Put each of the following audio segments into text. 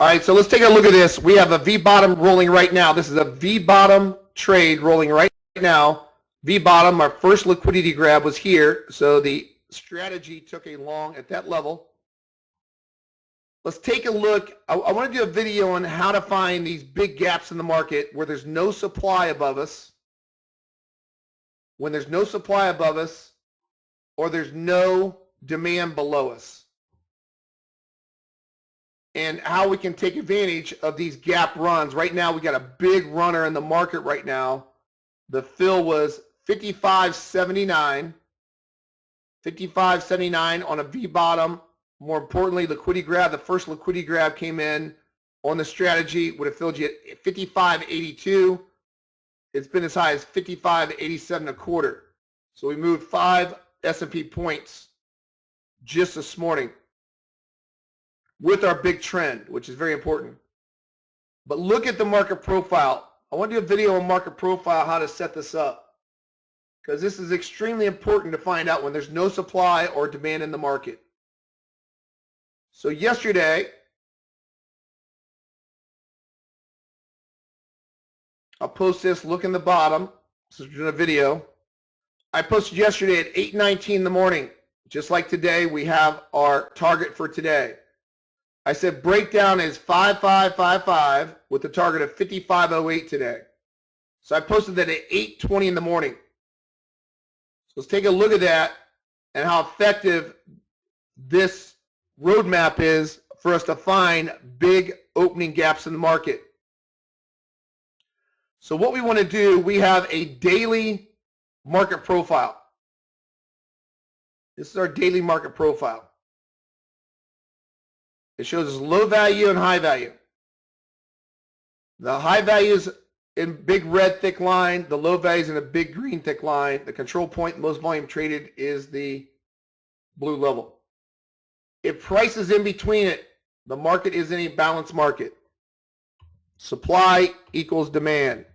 All right, so let's take a look at this. We have a V-bottom rolling right now. This is a V-bottom trade rolling right now. V-bottom, our first liquidity grab was here, so the strategy took a long at that level. Let's take a look. I want to do a video on how to find these big gaps in the market where there's no supply above us. When there's no supply above us, or there's no demand below us. And how we can take advantage of these gap runs. Right now, we got a big runner in the market right now. The fill was 55.79. 55.79 on a V-bottom. More importantly, liquidity grab. The first liquidity grab came in on the strategy. Would have filled you at 55.82. It's been as high as 55.87 a quarter. So we moved 5 S&P points just this morning with our big trend, which is very important. But look at the market profile. I want to do a video on market profile, how to set this up, because this is extremely important to find out when there's no supply or demand in the market. So yesterday, I'll post this, look in the bottom. This is doing a video. I posted yesterday at 8:19 in the morning. Just like today, we have our target for today. I said breakdown is 5555 with the target of 5508 today. So I posted that at 8:20 in the morning. So let's take a look at that and how effective this roadmap is for us to find big opening gaps in the market. So what we want to do, we have a daily market profile. This is our daily market profile. It shows us low value and high value. The high value is in big red thick line. The low value is in a big green thick line. The control point, most volume traded, is the blue level. If price is in between it, the market is in a balanced market. Supply equals demand,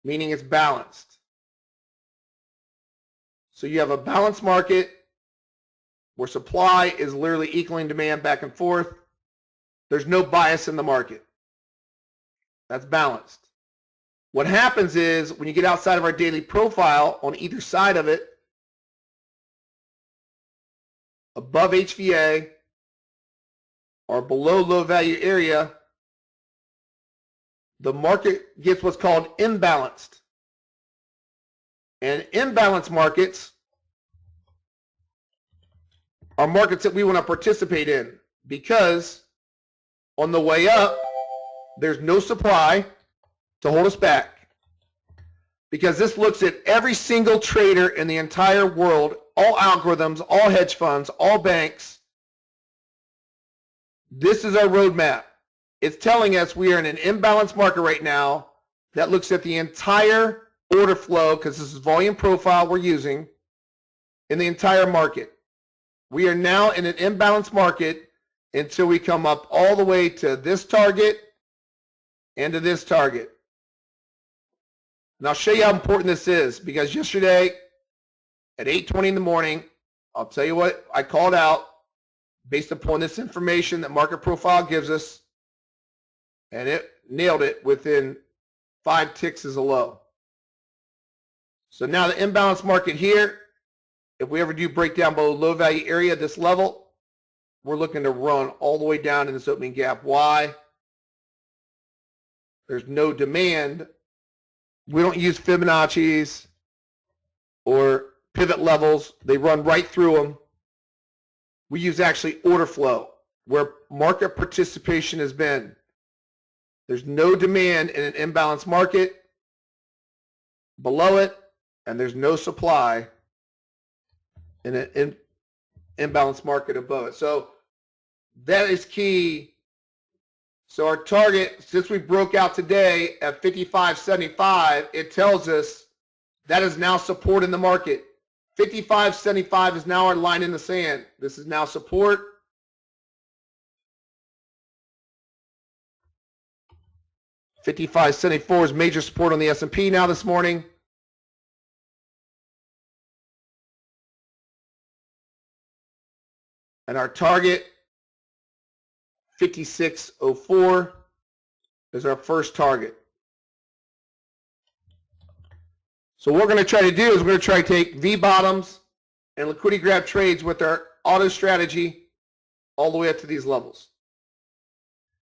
meaning it's balanced. So you have a balanced market where supply is literally equaling demand back and forth. There's no bias in the market. That's balanced. What happens is when you get outside of our daily profile, on either side of it, above HVA or below low value area, the market gets what's called imbalanced. And imbalanced markets are markets that we want to participate in because on the way up, there's no supply to hold us back. Because this looks at every single trader in the entire world, all algorithms, all hedge funds, all banks. This is our roadmap. It's telling us we are in an imbalanced market right now that looks at the entire order flow, because this is volume profile we're using, in the entire market. We are now in an imbalanced market until we come up all the way to this target and to this target. And I'll show you how important this is, because yesterday at 8:20 in the morning, I'll tell you what I called out based upon this information that market profile gives us, and it nailed it within 5 ticks as a low. So now the imbalanced market here, if we ever do break down below low value area at this level, we're looking to run all the way down in this opening gap. Why? There's no demand. We don't use Fibonacci's or pivot levels. They run right through them. We use actually order flow, where market participation has been. There's no demand in an imbalanced market below it, and there's no supply in an imbalanced market above it. So that is key. So our target, since we broke out today at 55.75, it tells us that is now support in the market. 55.75 is now our line in the sand. This is now support. $55.74 is major support on the S&P now this morning. And our target, 56.04 is our first target. So what we're going to try to do is we're going to try to take V bottoms and liquidity grab trades with our auto strategy all the way up to these levels.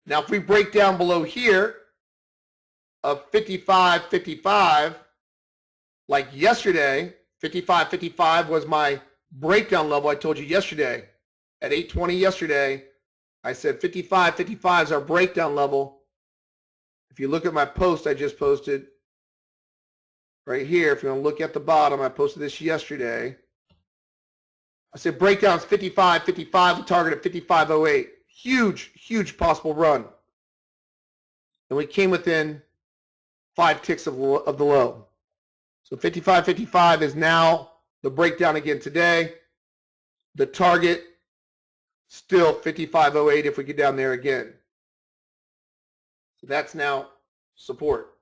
Now, if we break down below here of 55.55, like yesterday, 55.55 was my breakdown level I told you yesterday. At 8:20 yesterday, I said 55.55 is our breakdown level. If you look at my post I just posted right here, if you want to look at the bottom, I posted this yesterday. I said breakdown's 55.55, the target at 55.08. Huge, huge possible run. And we came within 5 ticks of the low. So 55.55 is now the breakdown again today. The target still 55.08 if we get down there again. So that's now support.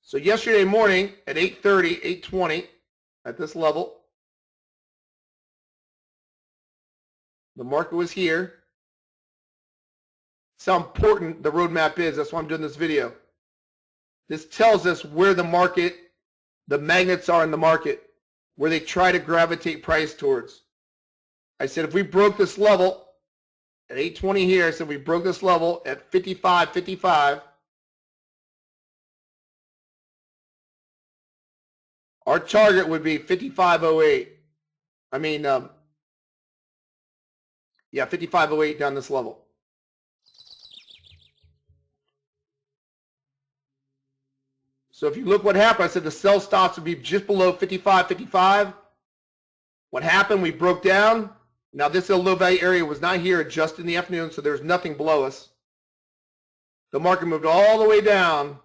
So yesterday morning at 8:30, 8:20 at this level, the market was here. That's how important the roadmap is. That's why I'm doing this video. This tells us where the market, the magnets are in the market, where they try to gravitate price towards. I said if we broke this level at 8:20 here, I said we broke this level at 55.55, our target would be 55.08. I mean, yeah, 55.08 down this level. So if you look what happened, I said the sell stops would be just below 55.55. What happened? We broke down. Now this low value area was not here just in the afternoon, so there's nothing below us. The market moved all the way down.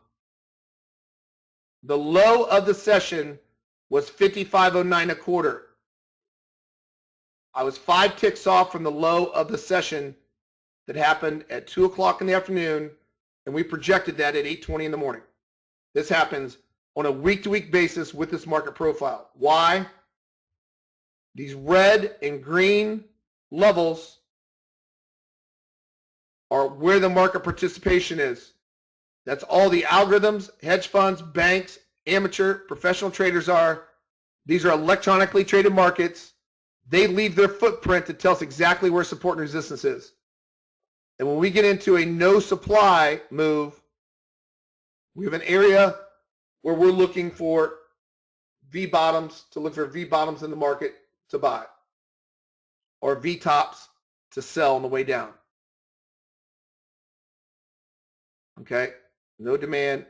The low of the session was 55.09 a quarter. I was 5 ticks off from the low of the session that happened at 2 o'clock in the afternoon, and we projected that at 8:20 in the morning. This happens on a week-to-week basis with this market profile. Why? These red and green levels are where the market participation is. That's all the algorithms, hedge funds, banks, amateur, professional traders are. These are electronically traded markets. They leave their footprint to tell us exactly where support and resistance is. And when we get into a no supply move, we have an area where we're looking for V bottoms, to look for V bottoms in the market to buy, or V tops to sell on the way down. Okay, no demand.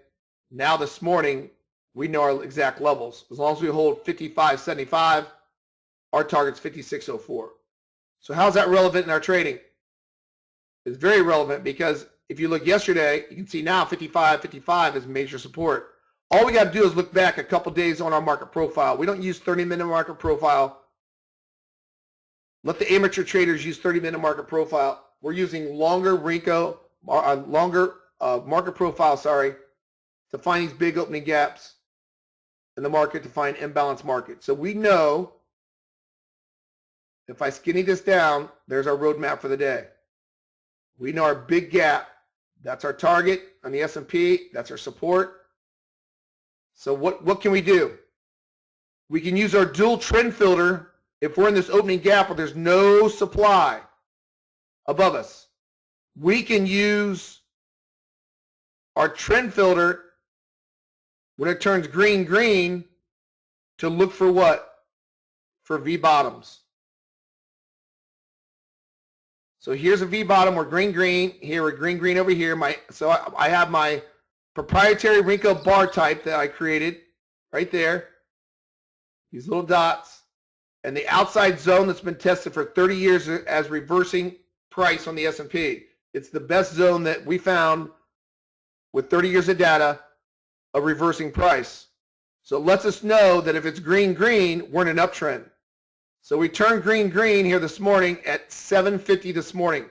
Now this morning, we know our exact levels. As long as we hold 55.75, our target's 56.04. So how's that relevant in our trading? It's very relevant because if you look yesterday, you can see now 55.55 is major support. All we got to do is look back a couple days on our market profile. We don't use 30-minute market profile. Let the amateur traders use 30-minute market profile. We're using longer market profile, to find these big opening gaps in the market, to find imbalanced market. So we know if I skinny this down, there's our roadmap for the day. We know our big gap. That's our target on the S&P. That's our support. So what can we do? We can use our dual trend filter if we're in this opening gap where there's no supply above us. We can use our trend filter when it turns green to look for what? For V bottoms. So here's a V bottom. We're green. Here we're green over here. So I have my proprietary Renko bar type that I created right there. These little dots. And the outside zone that's been tested for 30 years as reversing price on the S&P. It's the best zone that we found with 30 years of data of reversing price. So it lets us know that if it's green, we're in an uptrend. So we turned green here this morning at 7:50 this morning.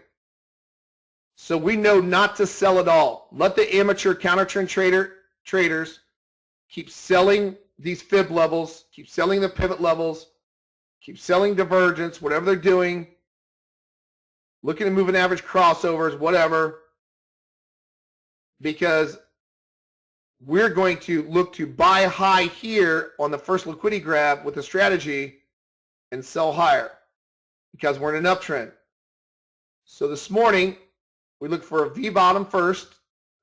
So we know not to sell at all. Let the amateur counter trend traders keep selling these fib levels, keep selling the pivot levels, keep selling divergence, whatever they're doing. looking at moving average crossovers, whatever, because we're going to look to buy high here on the first liquidity grab with a strategy and sell higher because we're in an uptrend. So this morning, we look for a V bottom first.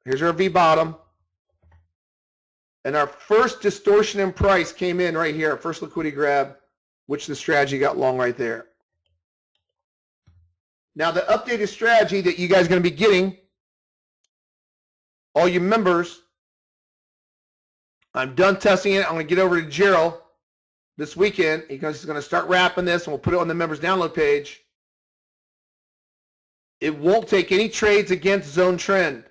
Here's our V bottom. And our first distortion in price came in right here, our first liquidity grab, which the strategy got long right there. Now the updated strategy that you guys are going to be getting, all you members, I'm done testing it. I'm going to get over to Gerald this weekend because he's going to start wrapping this and we'll put it on the members download page. It won't take any trades against zone trend.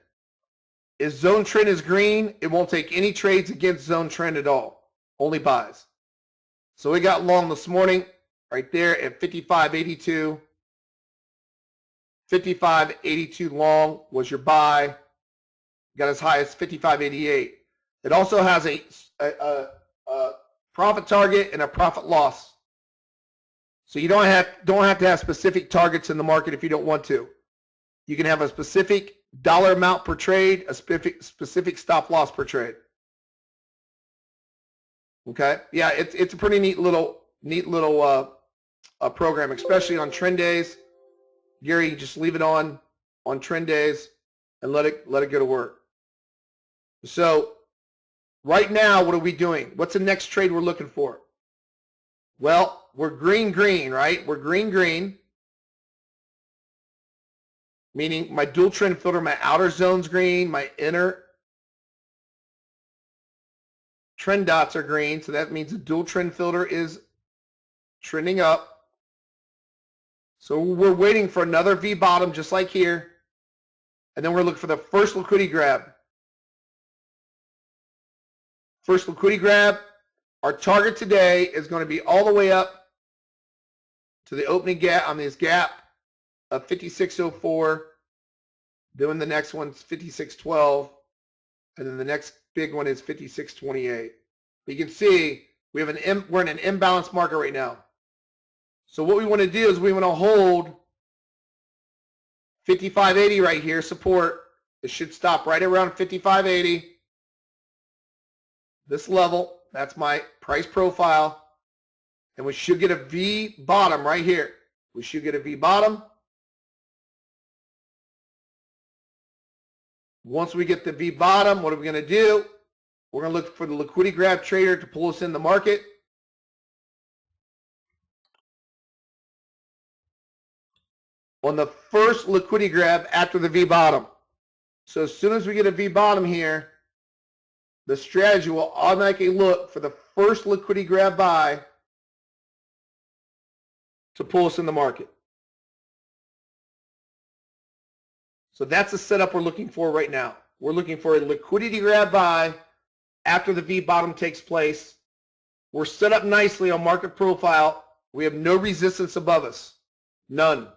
If zone trend is green, it won't take any trades against zone trend at all. Only buys. So we got long this morning right there at 55.82. 55.82 long was your buy. Got as high as 55.88. It also has a profit target and a profit loss. So you don't have to have specific targets in the market if you don't want to. You can have a specific dollar amount per trade, a specific stop loss per trade. Okay, yeah, it's a pretty neat little program, especially on trend days. Gary, just leave it on trend days and let it go to work. So right now, what are we doing? What's the next trade we're looking for? Well, we're green, right? We're green. Meaning my dual trend filter, my outer zone's green, my inner trend dots are green. So that means the dual trend filter is trending up. So we're waiting for another V bottom just like here. And then we're looking for the first liquidity grab. First liquidity grab. Our target today is going to be all the way up to the opening gap on this gap of 56.04. Then the next one's 56.12. And then the next big one is 56.28. You can see we're in an imbalanced market right now. So what we want to do is we want to hold 55.80 right here, support. It should stop right around 55.80. This level, that's my price profile. And we should get a V bottom right here. We should get a V bottom. Once we get the V bottom, what are we going to do? We're going to look for the liquidity grab trader to pull us in the market. On the first liquidity grab after the V bottom. So as soon as we get a V bottom here, the strategy will automatically look for the first liquidity grab buy to pull us in the market. So that's the setup we're looking for right now. We're looking for a liquidity grab buy after the V bottom takes place. We're set up nicely on market profile. We have no resistance above us. None.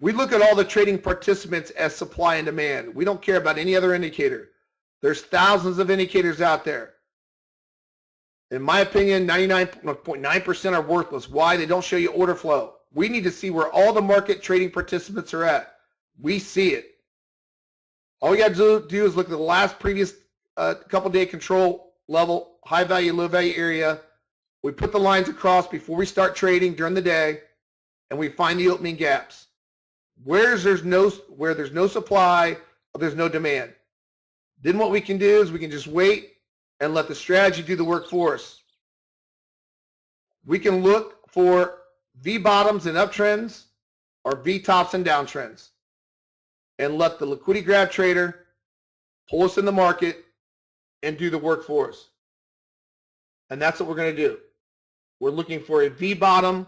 We look at all the trading participants as supply and demand. We don't care about any other indicator. There's thousands of indicators out there. In my opinion, 99.9% are worthless. Why? They don't show you order flow. We need to see where all the market trading participants are at. We see it. All we got to do is look at the previous couple day control level, high value, low value area. We put the lines across before we start trading during the day, and we find the opening gaps. Where there's no supply, there's no demand. Then what we can do is we can just wait and let the strategy do the work for us. We can look for V bottoms and uptrends or V tops and downtrends and let the liquidity grab trader pull us in the market and do the work for us. And that's what we're going to do. We're looking for a V bottom,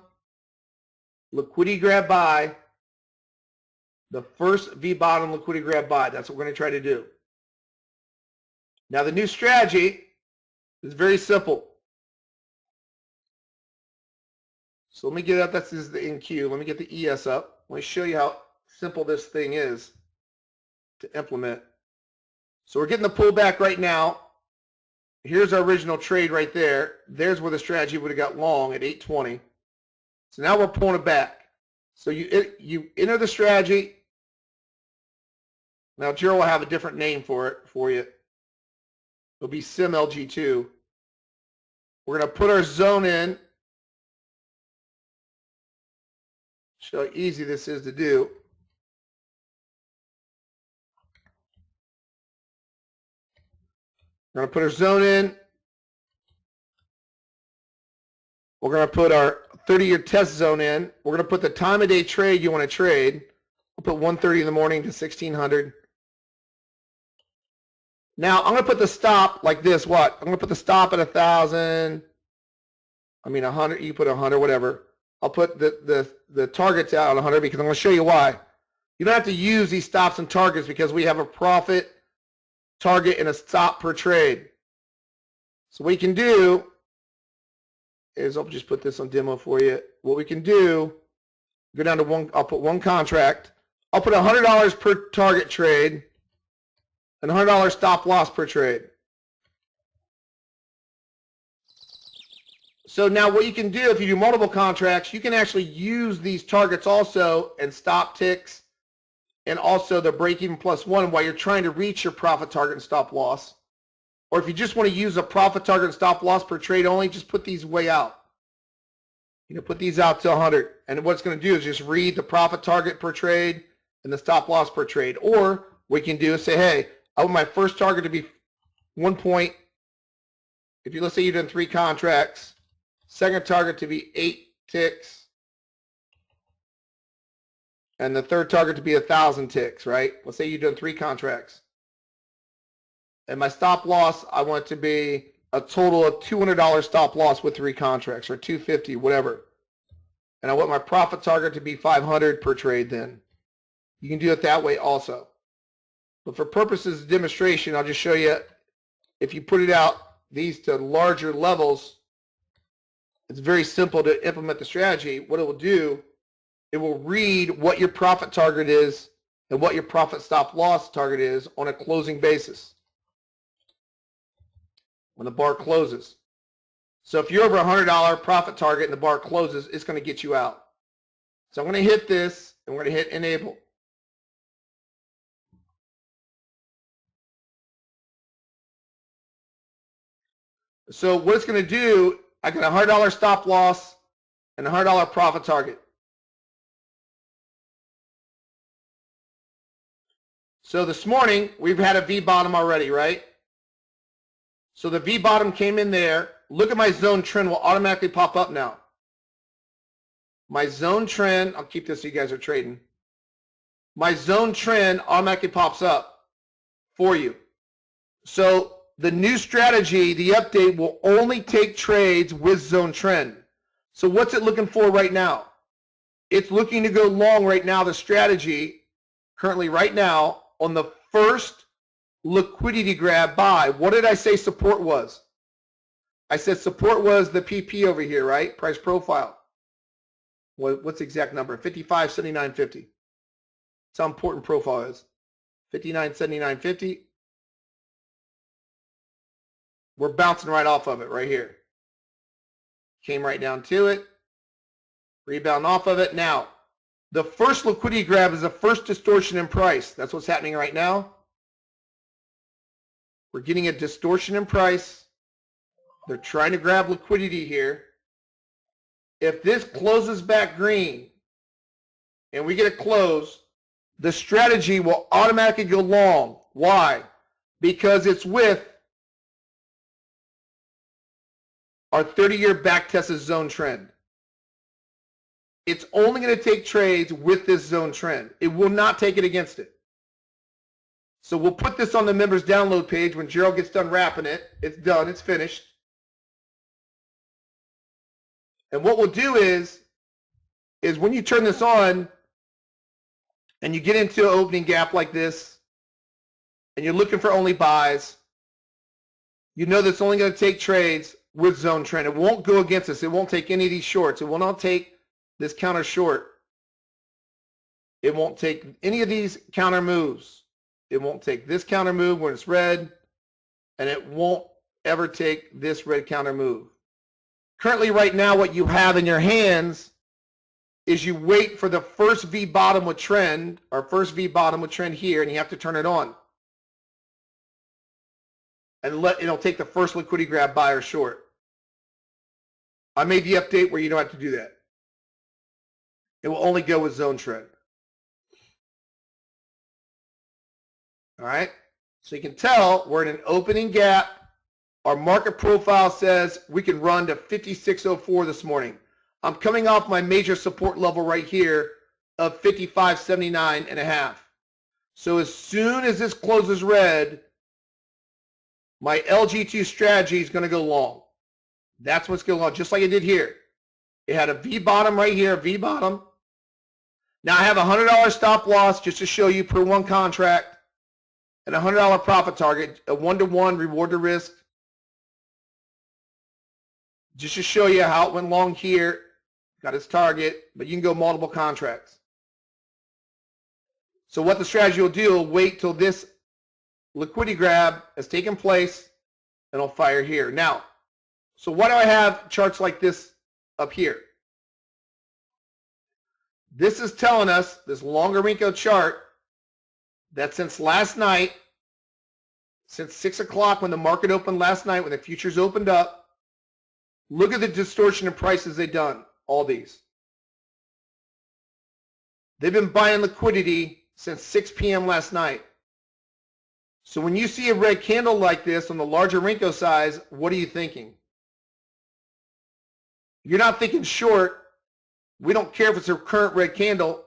liquidity grab buy, the first V bottom liquidity grab buy. That's what we're going to try to do. Now the new strategy is very simple. So let me get up, this is the NQ. Let me get the ES up. Let me show you how simple this thing is to implement. So we're getting the pullback right now. Here's our original trade right there. There's where the strategy would have got long at 820. So now we're pulling it back. So you enter the strategy. Now Gerald will have a different name for it for you. It'll be Sim LG2. We're going to put our zone in. Show how easy this is to do. We're going to put our zone in. We're going to put our 30-year test zone in. We're going to put the time of day trade you want to trade. We'll put 1:30 in the morning to 1600. Now I'm going to put the stop like this. What? I'm going to put the stop at 1,000. I mean 100. You put 100, whatever. I'll put the targets out at 100 because I'm going to show you why. You don't have to use these stops and targets because we have a profit, target, and a stop per trade. So what you can do is, I'll just put this on demo for you. What we can do, go down to one, I'll put one contract. I'll put $100 per target trade and $100 stop loss per trade. So now what you can do, if you do multiple contracts, you can actually use these targets also and stop ticks and also the break-even +1 while you're trying to reach your profit target and stop loss. Or if you just want to use a profit target and stop loss per trade only, just put these way out. You know, put these out to 100. And what it's going to do is just read the profit target per trade and the stop loss per trade. Or what you can do is say, hey, I want my first target to be 1 point. If you, let's say you're doing 3 contracts, second target to be 8 ticks, and the third target to be 1,000 ticks, right? Let's say you're doing 3 contracts. And my stop loss, I want it to be a total of $200 stop loss with 3 contracts, or $250, whatever. And I want my profit target to be 500 per trade then. You can do it that way also. But for purposes of demonstration, I'll just show you, if you put it out these to larger levels, it's very simple to implement the strategy. What it will do, it will read what your profit target is and what your profit stop loss target is on a closing basis when the bar closes. So if you're over $100 profit target and the bar closes, it's going to get you out. So I'm going to hit this and we're going to hit enable. So what it's going to do, I got a $100 stop loss and a $100 profit target. So this morning, we've had a V bottom already, right? So the V bottom came in there. Look at my zone trend will automatically pop up now. My zone trend, I'll keep this so you guys are trading. My zone trend automatically pops up for you. So the new strategy, the update, will only take trades with zone trend. So what's it looking for right now? It's looking to go long right now, the strategy, currently right now, on the first liquidity grab buy. What did I say support was? I said support was the PP over here, right? Price profile. What's the exact number? 55.7950. That's how important profile is. 59.7950. We're bouncing right off of it right here. Came right down to it. Rebound off of it. Now, the first liquidity grab is the first distortion in price. That's what's happening right now. We're getting a distortion in price. They're trying to grab liquidity here. If this closes back green and we get a close, the strategy will automatically go long. Why? Because it's with our 30-year back tested zone trend. It's only going to take trades with this zone trend. It will not take it against it. So we'll put this on the members download page when Gerald gets done wrapping it. It's done. It's finished. And what we'll do is when you turn this on and you get into an opening gap like this and you're looking for only buys, you know that's only going to take trades with zone trend. It won't go against us. It won't take any of these shorts. It will not take this counter short. It won't take any of these counter moves. It won't take this counter move when it's red, and it won't ever take this red counter move. Currently right now what you have in your hands is you wait for the first V bottom with trend, or first V bottom with trend here, and you have to turn it on. And it'll take the first liquidity grab, buy or short. I made the update where you don't have to do that. It will only go with zone trend. All right, so you can tell we're in an opening gap. Our market profile says we can run to 56.04 this morning. I'm coming off my major support level right here of 55.79.5. So as soon as this closes red, my LG2 strategy is going to go long. That's what's going on, just like it did here. It had a V bottom right here, a V bottom. Now I have a $100 stop loss just to show you per one contract, and a $100 profit target, a 1-to-1 reward to risk. Just to show you how it went long here, got its target, but you can go multiple contracts. So what the strategy will do, will wait till this liquidity grab has taken place, and it'll fire here. Now, so why do I have charts like this up here? This is telling us, this longer Renko chart, that since last night, since 6 o'clock when the market opened last night, when the futures opened up, look at the distortion in prices they've done, all these. They've been buying liquidity since 6 p.m. last night. So when you see a red candle like this on the larger Renko size, what are you thinking? You're not thinking short. We don't care if it's a current red candle.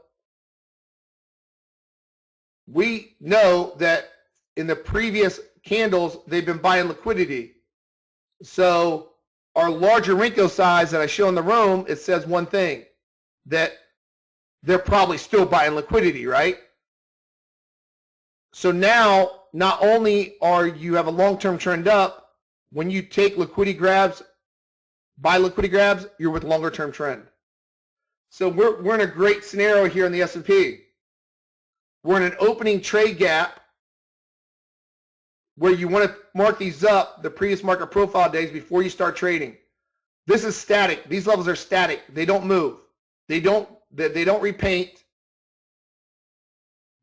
We know that in the previous candles, they've been buying liquidity. So our larger Renko size that I show in the room, it says one thing, that they're probably still buying liquidity, right? So now, not only are you have a long-term trend up, when you take liquidity grabs, buy liquidity grabs, you're with longer-term trend. So we're in a great scenario here in the S&P. We're in an opening trade gap where you want to mark these up, the previous market profile days, before you start trading. This is static. These levels are static. They don't move. They don't repaint.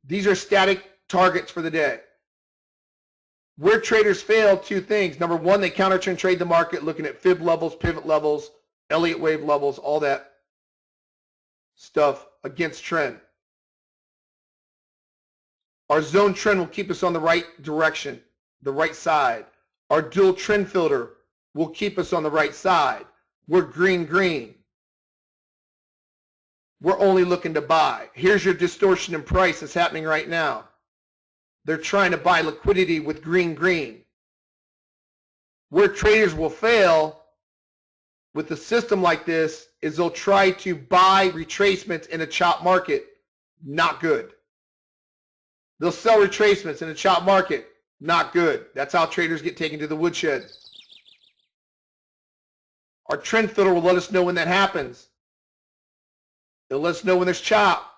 These are static targets for the day. Where traders fail, two things. Number one, they counter-trend trade the market, looking at fib levels, pivot levels, Elliott wave levels, all that stuff against trend. Our zone trend will keep us on the right direction, the right side. Our dual trend filter will keep us on the right side. We're green, green. We're only looking to buy. Here's your distortion in price that's happening right now. They're trying to buy liquidity with green, green. Where traders will fail with a system like this is they'll try to buy retracements in a chop market. Not good. They'll sell retracements in a chop market. Not good. That's how traders get taken to the woodshed. Our trend filter will let us know when that happens. It'll let us know when there's chop.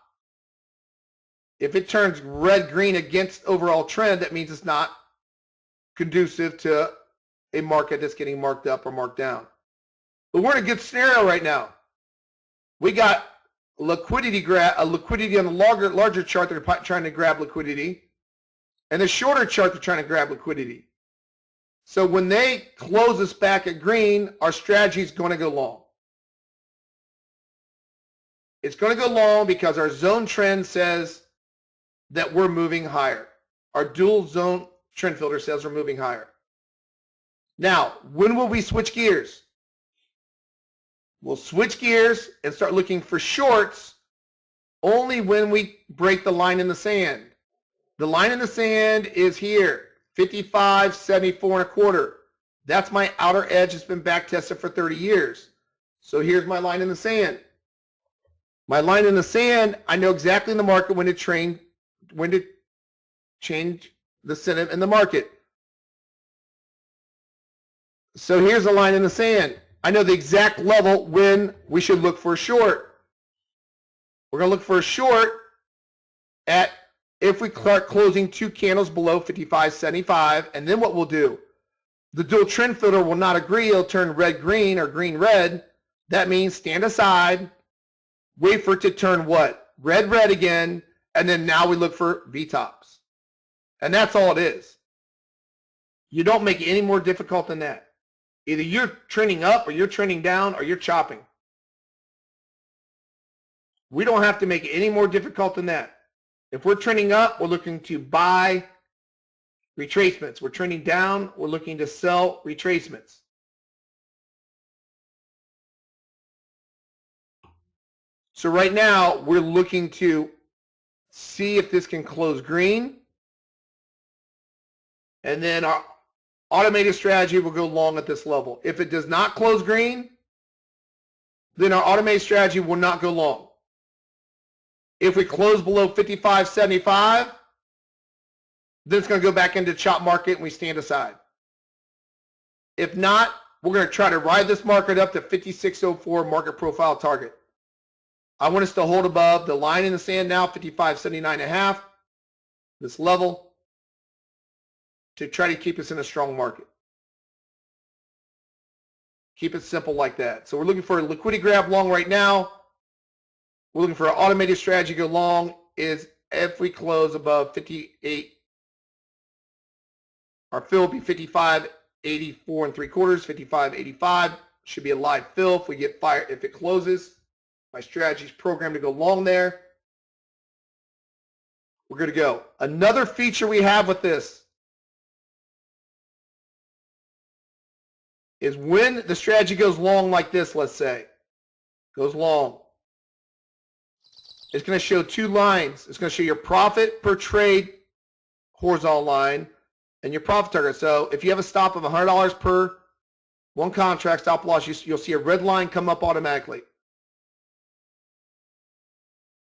If it turns red-green against overall trend, that means it's not conducive to a market that's getting marked up or marked down. But we're in a good scenario right now. We got liquidity on the larger chart. They're trying to grab liquidity, and the shorter chart they're trying to grab liquidity. So when they close us back at green, our strategy is going to go long. It's going to go long because our zone trend says that we're moving higher. Our dual zone trend filter says we're moving higher. Now, when will we switch gears? We'll switch gears and start looking for shorts only when we break the line in the sand. The line in the sand is here, 55.74 1/4. That's my outer edge. It's been back tested for 30 years. So here's my line in the sand. My line in the sand, I know exactly in the market when to change the sentiment in the market. So here's the line in the sand. I know the exact level when we should look for a short. We're going to look for a short at if we start closing 2 candles below 55.75, and then what we'll do, the dual trend filter will not agree. It'll turn red-green or green-red. That means stand aside, wait for it to turn what? Red, red again, and then now we look for V-tops. And that's all it is. You don't make it any more difficult than that. Either you're trending up or you're trending down or you're chopping. We don't have to make it any more difficult than that. If we're trending up, we're looking to buy retracements. We're trending down, we're looking to sell retracements. So right now, we're looking to see if this can close green. And then our automated strategy will go long at this level. If it does not close green, then our automated strategy will not go long. If we close below 55.75, then it's going to go back into chop market and we stand aside. If not, we're going to try to ride this market up to 56.04 market profile target. I want us to hold above the line in the sand now, 55.79.5, this level, to try to keep us in a strong market. Keep it simple like that. So we're looking for a liquidity grab long right now. We're looking for an automated strategy to go long is if we close above 58. Our fill will be 55.84 3/4, 55.85 should be a live fill if we get fired. If it closes, my strategy is programmed to go long there. We're good to go. Another feature we have with this is when the strategy goes long like this, let's say, goes long, it's going to show two lines. It's going to show your profit per trade horizontal line and your profit target. So if you have a stop of $100 per one contract stop loss, you'll see a red line come up automatically.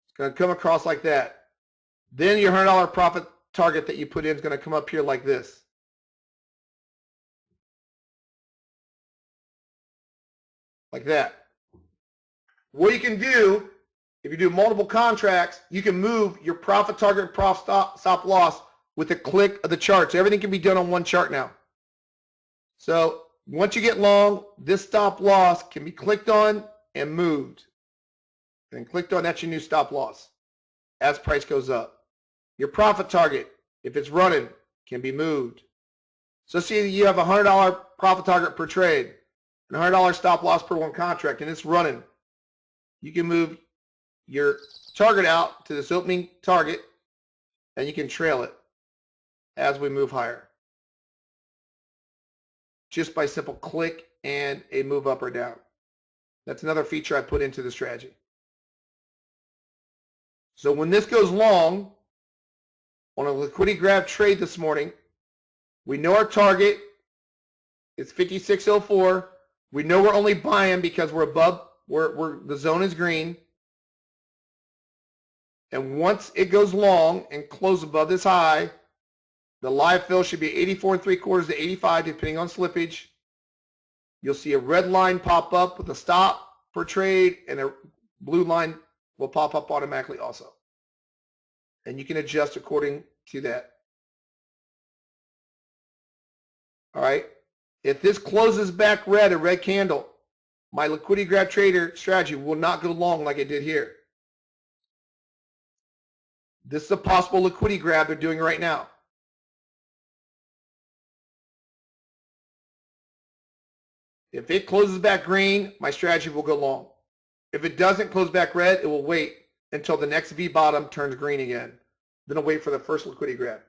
It's going to come across like that. Then your $100 profit target that you put in is going to come up here like this. Like that. What you can do, if you do multiple contracts, you can move your profit target and profit stop loss with a click of the chart. So everything can be done on one chart now. So once you get long, this stop loss can be clicked on and moved. And clicked on, that's your new stop loss as price goes up. Your profit target, if it's running, can be moved. So see you have a $100 profit target per trade and a $100 stop loss per one contract, and it's running. You can move your target out to this opening target, and you can trail it as we move higher. Just by simple click and a move up or down. That's another feature I put into the strategy. So when this goes long, on a liquidity grab trade this morning, we know our target is 56.04. We know we're only buying because we're above, the zone is green. And once it goes long and close above this high, the live fill should be 84 3/4 to 85, depending on slippage. You'll see a red line pop up with a stop per trade, and a blue line will pop up automatically also. And you can adjust according to that. All right. If this closes back red, a red candle, my liquidity grab trader strategy will not go long like it did here. This is a possible liquidity grab they're doing right now. If it closes back green, my strategy will go long. If it doesn't close back red, it will wait until the next V bottom turns green again. Then I'll wait for the first liquidity grab.